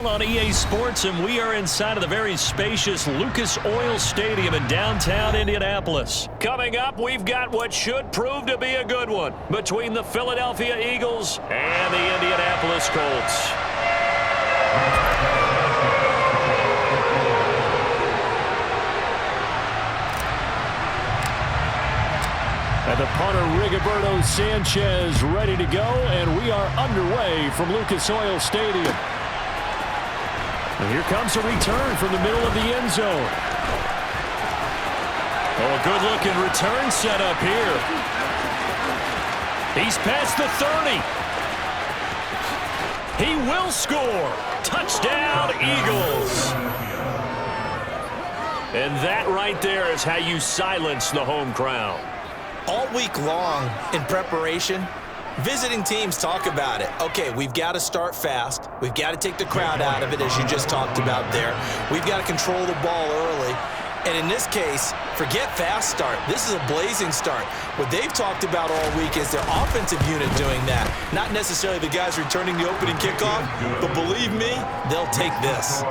On EA Sports, and we are inside of the very spacious Lucas Oil Stadium in downtown Indianapolis. Coming up, we've got what should prove to be a good one between the Philadelphia Eagles and the Indianapolis Colts. And the punter, Rigoberto Sanchez, ready to go, and we are underway from Lucas Oil Stadium. And here comes a return from the middle of the end zone. Oh, a good-looking return set up here. He's past the 30. He will score. Touchdown, Eagles. And that right there is how you silence the home crowd. All week long in preparation, visiting teams talk about it. Okay, we've got to start fast. We've got to take the crowd out of it, as you just talked about there. We've got to control the ball early. And in this case, forget fast start. This is a blazing start. What they've talked about all week is their offensive unit doing that. Not necessarily the guys returning the opening kickoff, but believe me, they'll take this.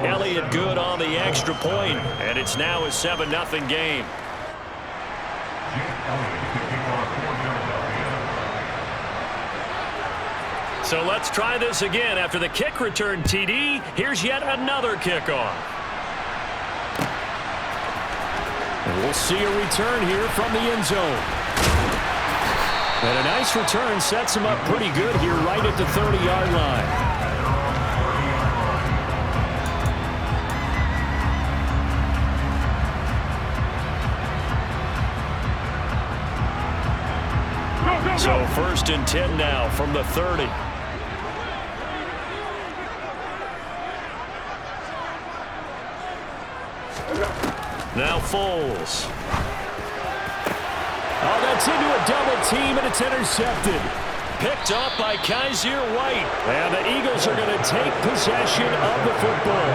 Elliott good on the extra point, and it's now a 7-0 game. So let's try this again. After the kick return TD, here's yet another kickoff. And we'll see a return here from the end zone. And a nice return sets him up pretty good here right at the 30-yard line. So 1st and 10 now from the 30. Now Foles. Oh, that's into a double team, and it's intercepted. Picked off by Kaiser White. And the Eagles are going to take possession of the football.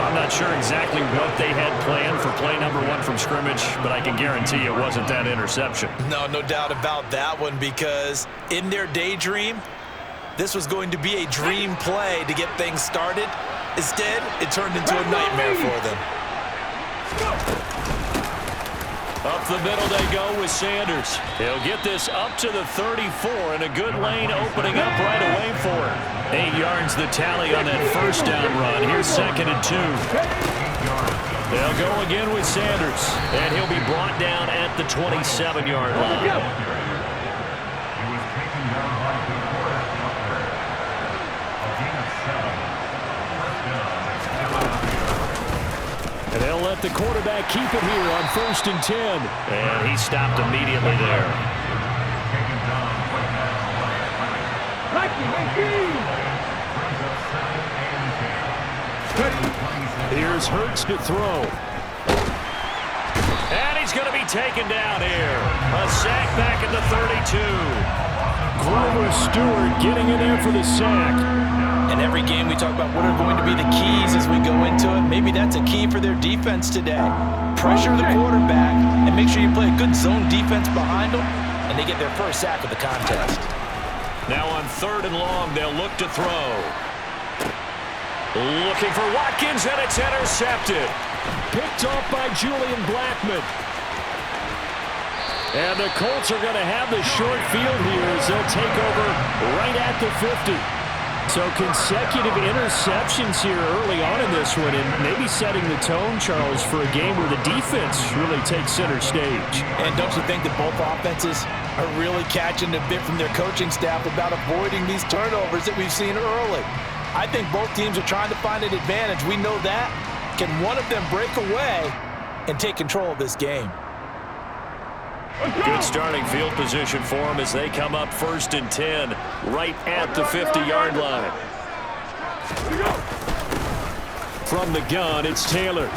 I'm not sure exactly what they had planned for play number 1 from scrimmage, but I can guarantee it wasn't that interception. No doubt about that one, because in their daydream, this was going to be a dream play to get things started. Instead, it turned into a nightmare for them. Up the middle they go with Sanders. He'll get this up to the 34, and a good lane opening up right away for him. 8 yards the tally on that first down run. Here's 2nd and 2. They'll go again with Sanders, and he'll be brought down at the 27-yard line. And they'll let the quarterback keep it here on 1st and 10. And he stopped immediately there. Here's Hurts to throw. And he's going to be taken down here. A sack back at the 32. Grover Stewart getting in there for the sack. And every game we talk about what are going to be the keys as we go into it. Maybe that's a key for their defense today. Pressure the quarterback and make sure you play a good zone defense behind them, and they get their first sack of the contest. Now on 3rd and long, they'll look to throw. Looking for Watkins, and it's intercepted. Picked off by Julian Blackmon. And the Colts are going to have the short field here as they'll take over right at the 50. So consecutive interceptions here early on in this one, and maybe setting the tone, Charles, for a game where the defense really takes center stage. And don't you think that both offenses are really catching a bit from their coaching staff about avoiding these turnovers that we've seen early? I think both teams are trying to find an advantage. We know that. Can one of them break away and take control of this game? Good starting field position for them as they come up 1st and 10 right at the 50-yard line. From the gun, it's Taylor.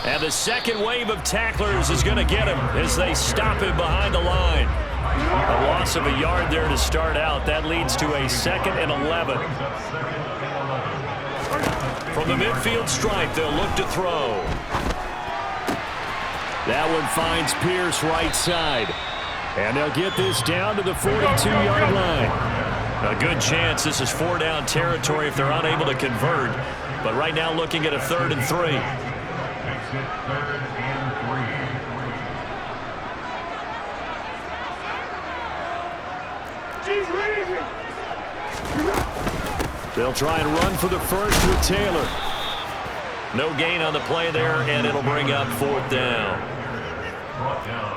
And the second wave of tacklers is going to get him as they stop him behind the line. A loss of a yard there to start out. That leads to a 2nd and 11. From the midfield stripe, they'll look to throw. That one finds Pierce right side. And they'll get this down to the 42-yard line. A good chance this is 4-down territory if they're unable to convert. But right now looking at a 3rd and 3. They'll try and run for the first with Taylor. No gain on the play there, and it'll bring up 4th down.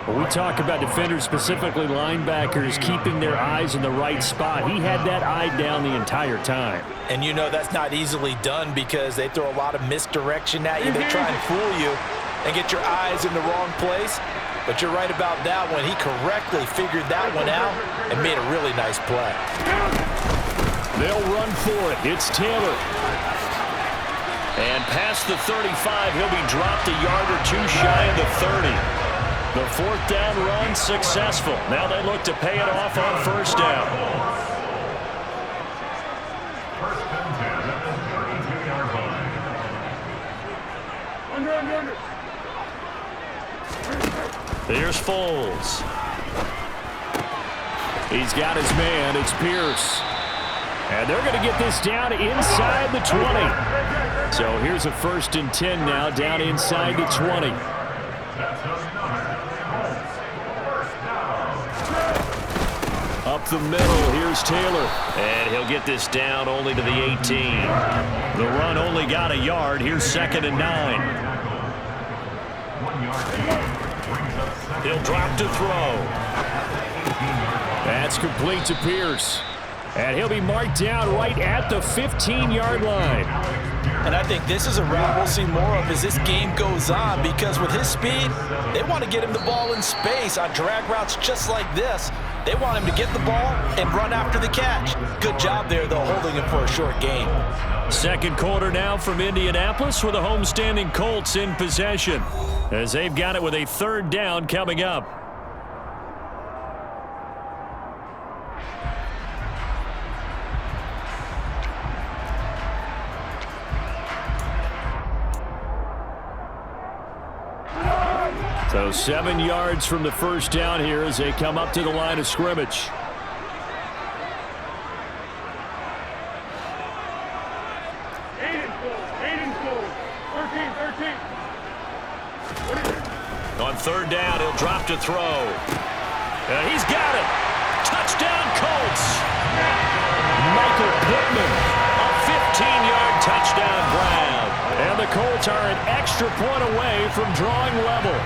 When we talk about defenders, specifically linebackers, keeping their eyes in the right spot, he had that eye down the entire time. And you know that's not easily done because they throw a lot of misdirection at you. They try and fool you and get your eyes in the wrong place. But you're right about that one. He correctly figured that one out and made a really nice play. They'll run for it. It's Taylor. And past the 35, he'll be dropped a yard or two shy of the 30. The 4th down run successful. Now they look to pay it off on 1st down. Here's Foles. He's got his man. It's Pierce. And they're going to get this down inside the 20. So here's a 1st and 10 now, down inside the 20. Up the middle, here's Taylor. And he'll get this down only to the 18. The run only got a yard. Here's 2nd and 9. He'll drop to throw. That's complete to Pierce. And he'll be marked down right at the 15-yard line. And I think this is a route we'll see more of as this game goes on because with his speed, they want to get him the ball in space on drag routes just like this. They want him to get the ball and run after the catch. Good job there, though, holding him for a short gain. 2nd quarter now from Indianapolis with the homestanding Colts in possession as they've got it with a 3rd down coming up. So 7 yards from the 1st down here as they come up to the line of scrimmage. On 3rd down, he'll drop to throw. He's got it. Touchdown, Colts. Michael Pittman. A 15-yard touchdown grab. And the Colts are an extra point away from drawing level.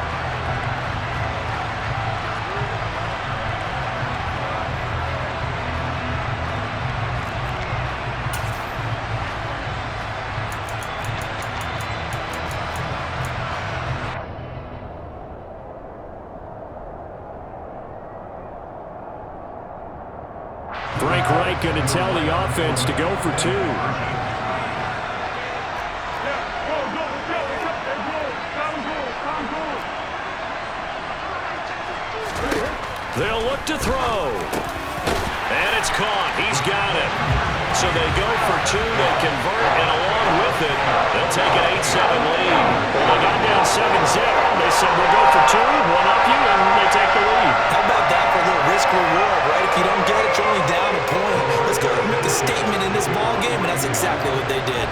Frank Reich going to tell the offense to go for 2. They'll look to throw. And it's caught. He's got it. So they go for 2, they convert, and along with it, they'll take an 8-7 lead. Well, they got down 7-0. They said, we'll go for 2, one up you, and they take the lead. How about that for a little risk-reward, right? If you don't get it, you're only down a point. Let's go and make a statement in this ball game, and that's exactly what they did.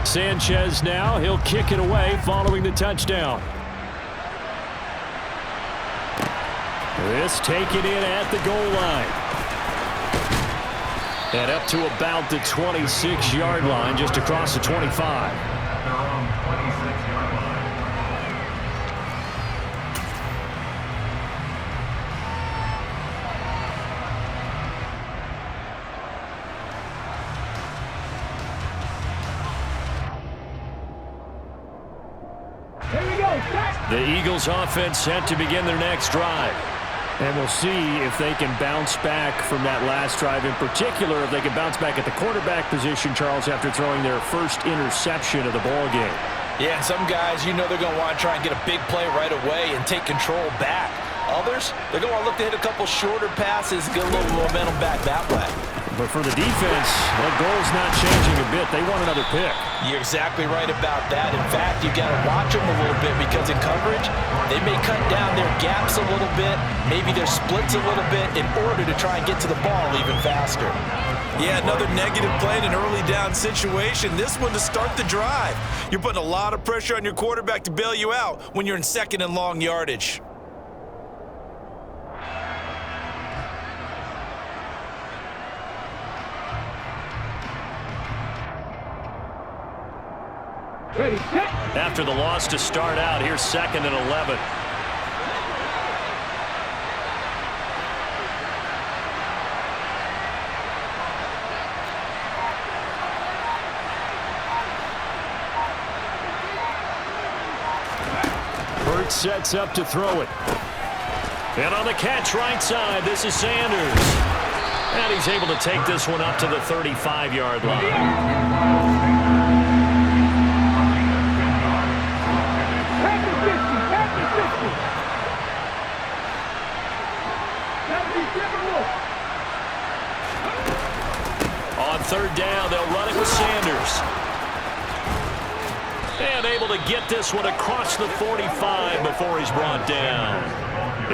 Sanchez now, he'll kick it away following the touchdown. This taken in at the goal line. And up to about the 26-yard line, just across the 25. The Eagles offense set to begin their next drive. And we'll see if they can bounce back from that last drive. In particular, if they can bounce back at the quarterback position, Charles, after throwing their first interception of the ball game. Yeah, and some guys, you know they're going to want to try and get a big play right away and take control back. Others, they're going to look to hit a couple shorter passes, get a little momentum back that way. but for the defense, the goal's not changing a bit. They want another pick. You're exactly right about that. In fact, you got to watch them a little bit because in coverage, they may cut down their gaps a little bit, maybe their splits a little bit in order to try and get to the ball even faster. Yeah, another negative play in an early down situation. This one to start the drive. You're putting a lot of pressure on your quarterback to bail you out when you're in second and long yardage. After the loss to start out, here's 2nd and 11. Burt sets up to throw it. And on the catch right side, this is Sanders. And he's able to take this one up to the 35-yard line. On 3rd down, they'll run it with Sanders. And able to get this one across the 45 before he's brought down.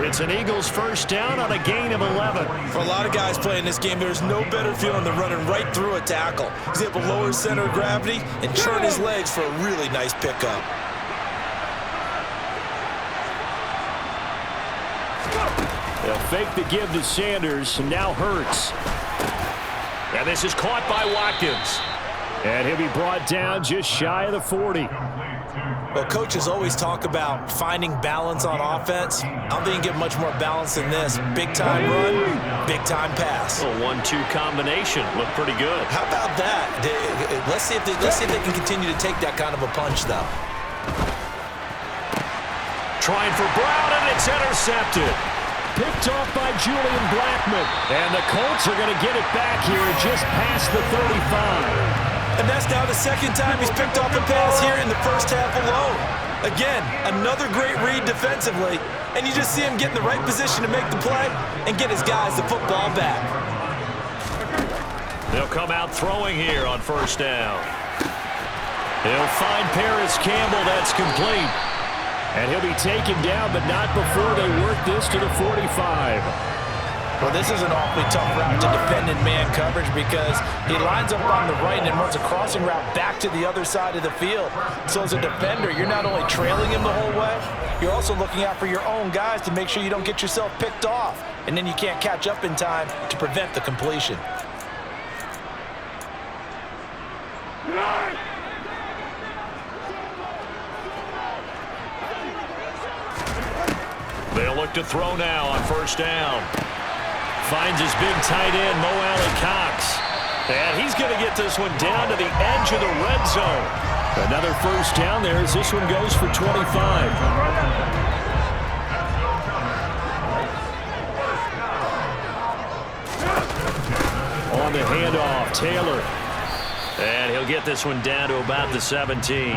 It's an Eagles 1st down on a gain of 11. For a lot of guys playing this game, there's no better feeling than running right through a tackle. He's able to lower his center of gravity and turn his legs for a really nice pickup. They'll fake the give to Sanders, and now Hurts. And this is caught by Watkins. And he'll be brought down just shy of the 40. Well, coaches always talk about finding balance on offense. I don't think you get much more balance than this. Big-time run, big-time pass. A 1-2 combination. Looked pretty good. How about that? Let's see if they can continue to take that kind of a punch, though. Trying for Brown, and it's intercepted. Picked off by Julian Blackmon. And the Colts are going to get it back here just past the 35. And that's now the 2nd time he's picked off a pass here in the first half alone. Again, another great read defensively, and you just see him get in the right position to make the play and get his guys the football back. They'll come out throwing here on 1st down. They'll find Paris Campbell. That's complete. And he'll be taken down, but not before they work this to the 45. Well, this is an awfully tough route to defend in man coverage because he lines up on the right and runs a crossing route back to the other side of the field. So as a defender, you're not only trailing him the whole way, you're also looking out for your own guys to make sure you don't get yourself picked off. And then you can't catch up in time to prevent the completion. They'll look to throw now on 1st down. Finds his big tight end, Mo Alley-Cox. And he's going to get this one down to the edge of the red zone. Another 1st down there as this one goes for 25. On the handoff, Taylor. And he'll get this one down to about the 17.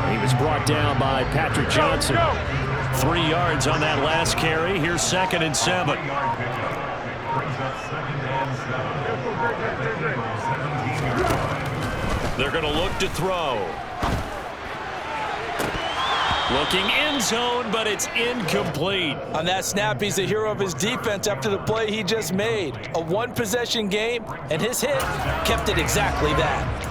He was brought down by Patrick Johnson. 3 yards on that last carry. Here's 2nd and 7. They're going to look to throw. Looking end zone, but it's incomplete. On that snap, he's the hero of his defense after the play he just made. A one-possession game, and his hit kept it exactly that.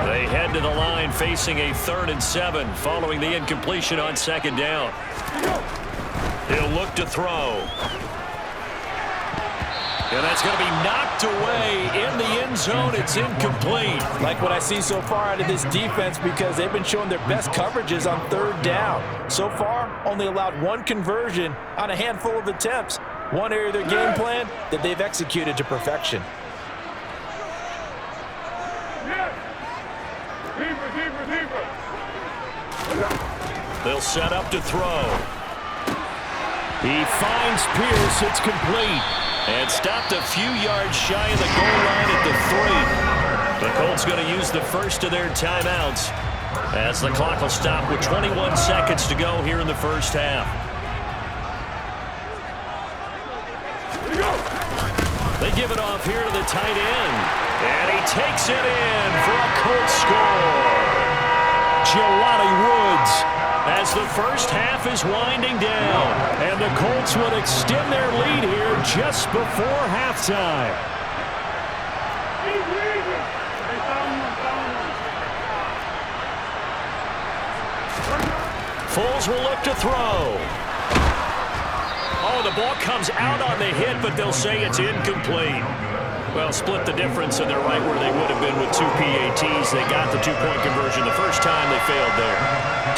They head to the line facing a 3rd and 7 following the incompletion on 2nd down. He'll look to throw. And that's going to be knocked away in the end zone. It's incomplete. Like what I see so far out of this defense because they've been showing their best coverages on 3rd down. So far, only allowed 1 conversion on a handful of attempts. One area of their game plan that they've executed to perfection. They'll set up to throw. He finds Pierce. It's complete. And stopped a few yards shy of the goal line at the 3. The Colts going to use the first of their timeouts. As the clock will stop with 21 seconds to go here in the first half. They give it off here to the tight end. And he takes it in for a Colts score. Jelani Woods as the first half is winding down. And the Colts would extend their lead here just before halftime. Foles will look to throw. Oh, the ball comes out on the hit, but they'll say it's incomplete. Well, split the difference, and they're right where they would have been with 2 PATs. They got the two-point conversion the first time. They failed there.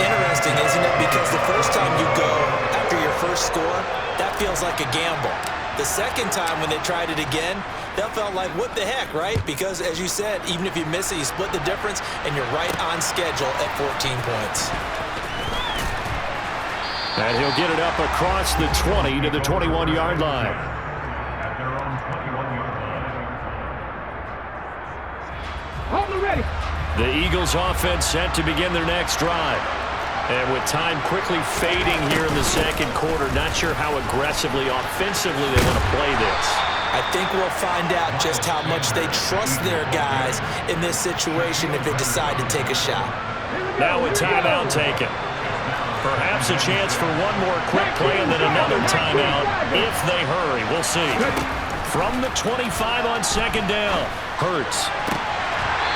Interesting, isn't it? Because the first time you go after your first score, that feels like a gamble. The second time when they tried it again, that felt like, what the heck, right? Because, as you said, even if you miss it, you split the difference, and you're right on schedule at 14 points. And he'll get it up across the 20 to the 21-yard line. The Eagles offense set to begin their next drive. And with time quickly fading here in the second quarter, not sure how aggressively, offensively they want to play this. I think we'll find out just how much they trust their guys in this situation if they decide to take a shot. Now a timeout taken. Perhaps a chance for one more quick play and then another timeout if they hurry. We'll see. From the 25 on second down, Hurts.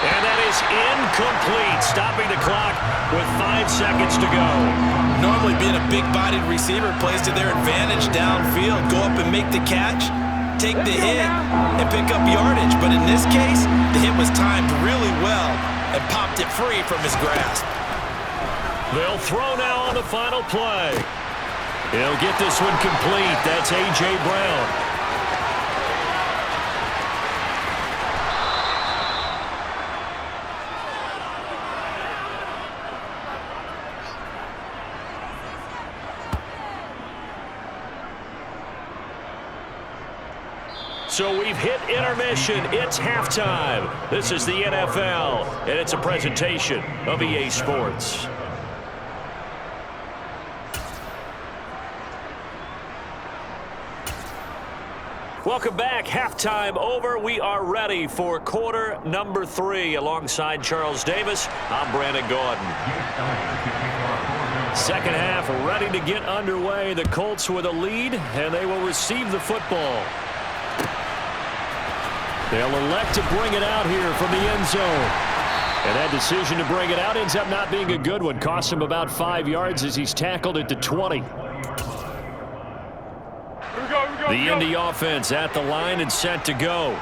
And that is incomplete, stopping the clock with 5 seconds to go. Normally being a big-bodied receiver plays to their advantage downfield. Go up and make the catch, take the hit, and pick up yardage. But in this case, the hit was timed really well and popped it free from his grasp. They'll throw now on the final play. He'll get this one complete. That's A.J. Brown. So we've hit intermission. It's halftime. This is the NFL, and it's a presentation of EA Sports. Welcome back. Halftime over. We are ready for quarter number 3. Alongside Charles Davis, I'm Brandon Gordon. Second half ready to get underway. The Colts with a lead, and they will receive the football. They'll elect to bring it out here from the end zone. And that decision to bring it out ends up not being a good one. Costs him about 5 yards as he's tackled at the 20. The Indy offense at the line and set to go.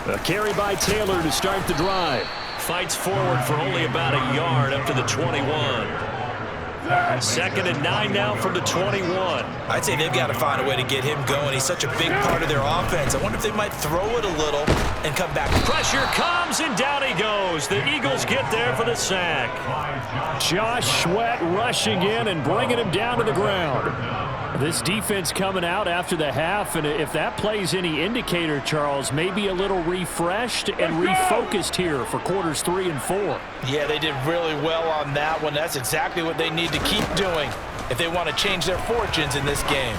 A carry by Taylor to start the drive. Fights forward for only about a yard up to the 21. Second and 9 now from the 21. I'd say they've got to find a way to get him going. He's such a big part of their offense. I wonder if they might throw it a little and come back. Pressure comes, and down he goes. The Eagles get there for the sack. Josh Sweat rushing in and bringing him down to the ground. This defense coming out after the half, and if that plays any indicator, Charles, maybe a little refreshed and refocused here for quarters 3 and 4. Yeah, they did really well on that one. That's exactly what they need to keep doing if they want to change their fortunes in this game.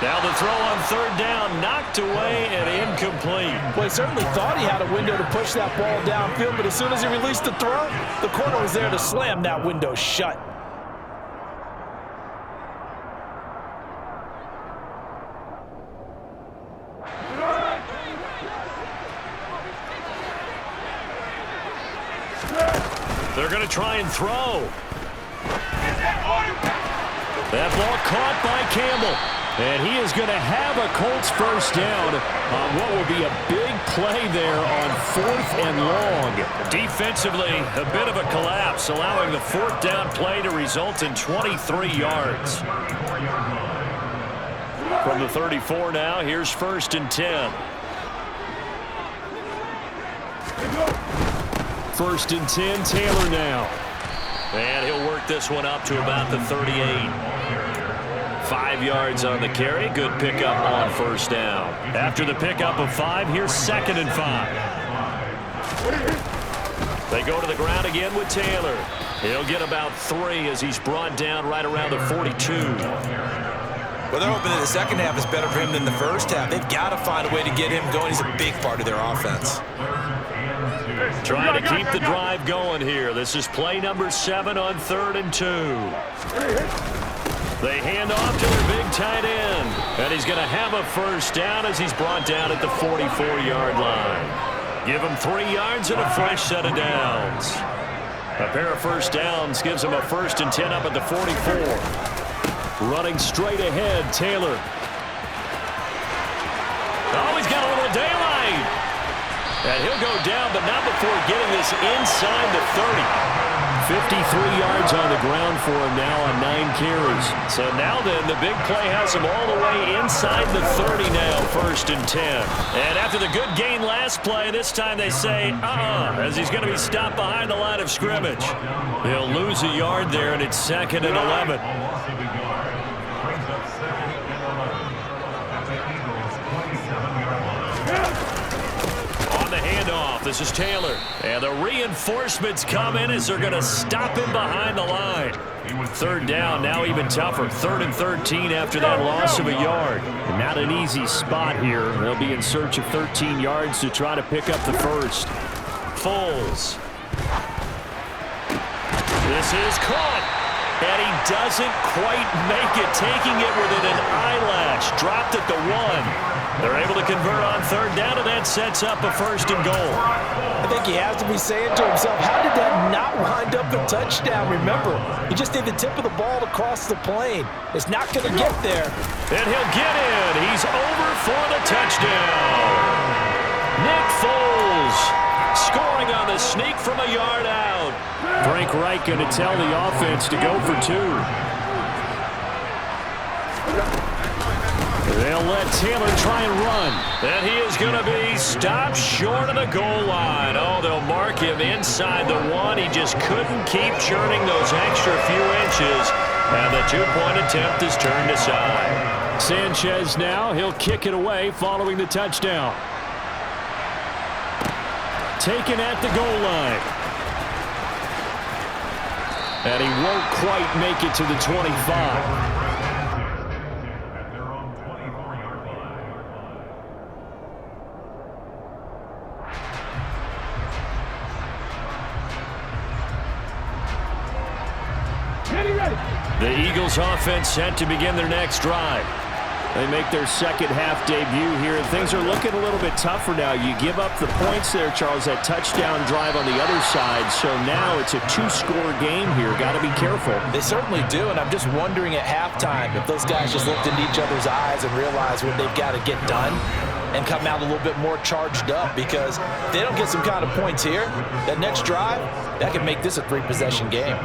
Now the throw on third down, knocked away and incomplete. Well, he certainly thought he had a window to push that ball downfield, but as soon as he released the throw, the corner was there to slam that window shut. They're going to try and throw. That ball caught by Campbell. And he is going to have a Colts first down on what will be a big play there on 4th and long. Defensively, a bit of a collapse, allowing the 4th down play to result in 23 yards. From the 34 now, here's 1st and 10. 1st and 10, Taylor now. And he'll work this one up to about the 38. 5 yards on the carry. Good pickup on first down. After the pickup of 5, here's 2nd and 5. They go to the ground again with Taylor. He'll get about 3 as he's brought down right around the 42. Well, they're hoping that the second half is better for him than the first half. They've got to find a way to get him going. He's a big part of their offense. Trying to keep the drive going here. This is play number 7 on 3rd and 2. They hand off to their big tight end. And he's going to have a first down as he's brought down at the 44-yard line. Give him 3 yards and a fresh set of downs. A pair of first downs gives him a 1st and 10 up at the 44. Running straight ahead, Taylor. Oh, he's got a little daylight. And he'll go down, but not before getting this inside the 30. 53 yards on the ground for him now on 9 carries. So now then, the big play has him all the way inside the 30 now, 1st and 10. And after the good gain last play, this time they say, as he's going to be stopped behind the line of scrimmage. He'll lose a yard there, and it's 2nd and 11. This is Taylor. And the reinforcements come in as they're going to stop him behind the line. 3rd down, now even tougher. 3rd and 13 after that loss of a yard. And not an easy spot here. They'll be in search of 13 yards to try to pick up the first. Foles. This is caught. And he doesn't quite make it, taking it within an eyelash. Dropped at the 1. They're able to convert on 3rd down, and that sets up a 1st and goal. I think he has to be saying to himself, how did that not wind up a touchdown? Remember, he just did the tip of the ball to cross the plane. It's not going to get there. And he'll get in. He's over for the touchdown. Nick Foles scoring on the sneak from a yard out. Frank Reich going to tell the offense to go for 2. They'll let Taylor try and run. And he is going to be stopped short of the goal line. Oh, they'll mark him inside the 1. He just couldn't keep churning those extra few inches. And the 2-point attempt is turned aside. Sanchez now, he'll kick it away following the touchdown. Taken at the goal line. And he won't quite make it to the 25. The Eagles offense set to begin their next drive. They make their second half debut here, and things are looking a little bit tougher now. You give up the points there, Charles, that touchdown drive on the other side. So now it's a 2-score game here. Got to be careful. They certainly do, and I'm just wondering at halftime if those guys just looked into each other's eyes and realized what they've got to get done and come out a little bit more charged up, because if they don't get some kind of points here, that next drive, that could make this a 3-possession game.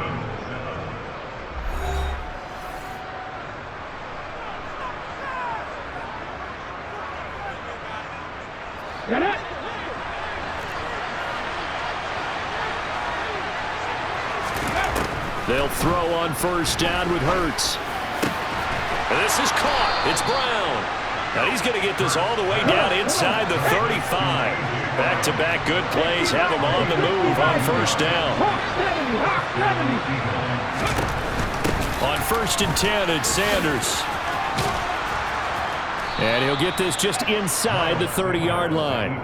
They'll throw on 1st down with Hurts. And this is caught. It's Brown. And he's going to get this all the way down inside the 35. Back-to-back good plays have him on the move on 1st down. On 1st and 10, it's Sanders. And he'll get this just inside the 30-yard line.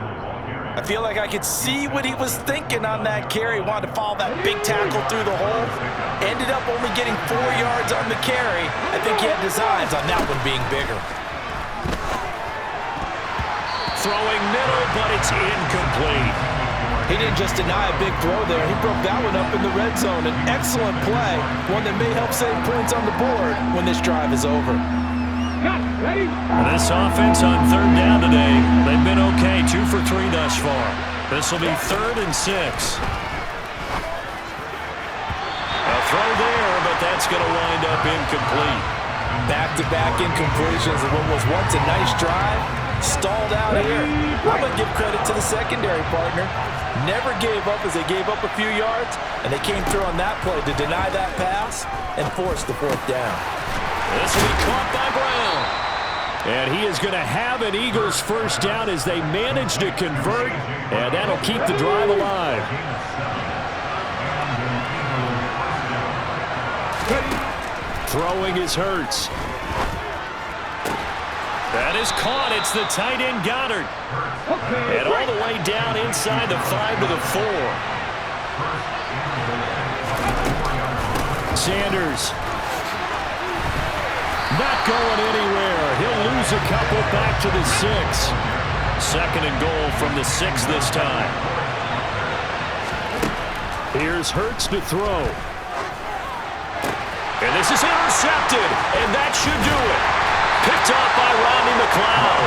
I feel like I could see what he was thinking on that carry. Wanted to follow that big tackle through the hole. Ended up only getting 4 yards on the carry. I think he had designs on that one being bigger. Throwing middle, but it's incomplete. He didn't just deny a big throw there. He broke that one up in the red zone. An excellent play. One that may help save points on the board when this drive is over. This offense on 3rd down today, they've been okay, 2 for 3 thus far. This will be 3rd and 6. A throw there, but that's going to wind up incomplete. Back-to-back incompletions of what was once a nice drive, stalled out here. I'm going to give credit to the secondary partner. Never gave up as they gave up a few yards, and they came through on that play to deny that pass and force the 4th down. This will be caught by Brown. And he is going to have an Eagles first down as they manage to convert, and that'll keep the drive alive. Throwing is Hurts. That is caught. It's the tight end Goddard. And all the way down inside the 5 to the 4. Sanders. Not going anywhere. He'll lose a couple back to the 6. Second and goal from the 6 this time. Here's Hurts to throw. And this is intercepted. And that should do it. Picked off by Rodney McLeod.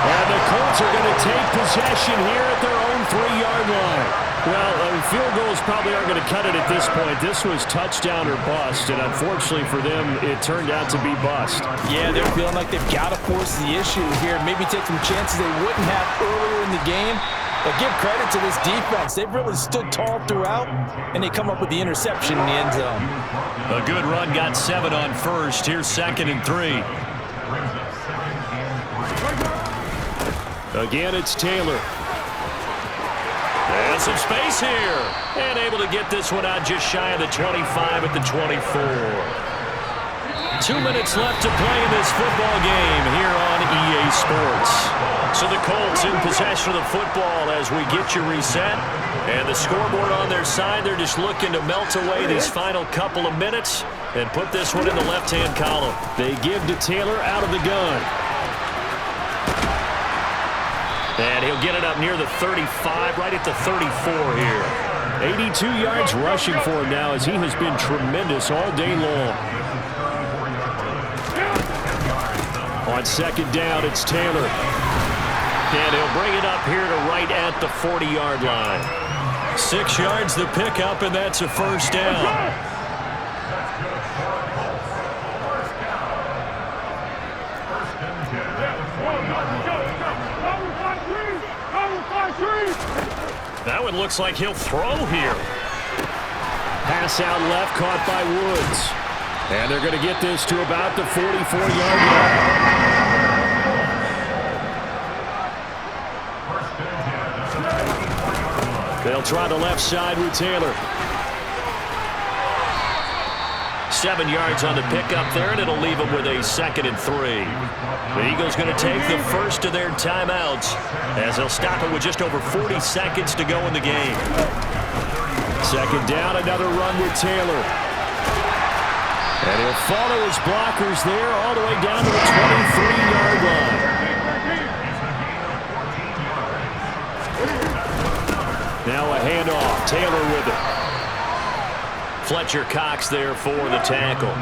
And the Colts are going to take possession here at their own 3-yard line. Well, field goals probably aren't going to cut it at this point. This was touchdown or bust, and unfortunately for them, it turned out to be bust. Yeah, they're feeling like they've got to force the issue here. Maybe take some chances they wouldn't have earlier in the game. But give credit to this defense. They've really stood tall throughout, and they come up with the interception in the end zone. A good run got 7 on first. Here's 2nd and 3. Again, it's Taylor. And some space here. And able to get this one out just shy of the 25 at the 24. 2 minutes left to play in this football game here on EA Sports. So the Colts in possession of the football as we get you reset. And the scoreboard on their side, they're just looking to melt away these final couple of minutes and put this one in the left-hand column. They give to Taylor out of the gun. And he'll get it up near the 35, right at the 34 here. 82 yards rushing for him now as he has been tremendous all day long. On 2nd down, it's Taylor. And he'll bring it up here to right at the 40-yard line. 6 yards the pickup, and that's a first down. That one looks like he'll throw here. Pass out left, caught by Woods. And they're going to get this to about the 44-yard line. They'll try the left side with Taylor. 7 yards on the pickup there, and it'll leave them with a 2nd and 3. The Eagles going to take the first of their timeouts as they'll stop it with just over 40 seconds to go in the game. 2nd down, another run with Taylor. And he'll follow his blockers there all the way down to the 23-yard line. Now a handoff. Taylor with it. Fletcher Cox there for the tackle.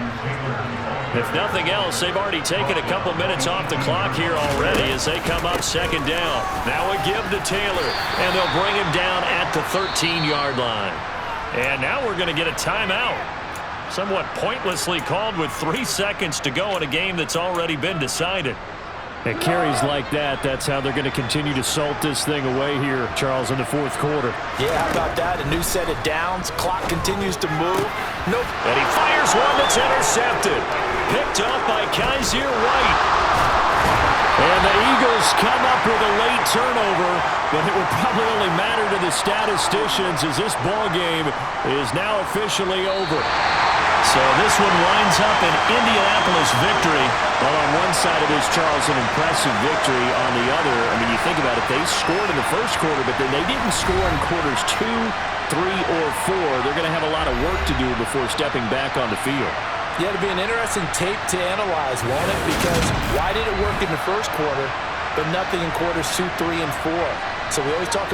If nothing else, they've already taken a couple minutes off the clock here already as they come up 2nd down. Now a give to Taylor, and they'll bring him down at the 13-yard line. And now we're going to get a timeout. Somewhat pointlessly called with 3 seconds to go in a game that's already been decided. At carries like that, that's how they're going to continue to salt this thing away here, Charles, in the 4th quarter. Yeah, how about that? A new set of downs. Clock continues to move. Nope. And he fires one that's intercepted. Picked off by Kaiser White. And the Eagles come up with a late turnover, but it will probably only matter to the statisticians as this ball game is now officially over. So this one winds up an Indianapolis victory. Well, on one side of this, Charles, an impressive victory. On the other, I mean, you think about it, they scored in the first quarter, but then they didn't score in quarters 2, 3, or 4. They're going to have a lot of work to do before stepping back on the field. Yeah, it'll be an interesting tape to analyze, won't it? Because why did it work in the first quarter, but nothing in quarters 2, 3, and 4? So we always talk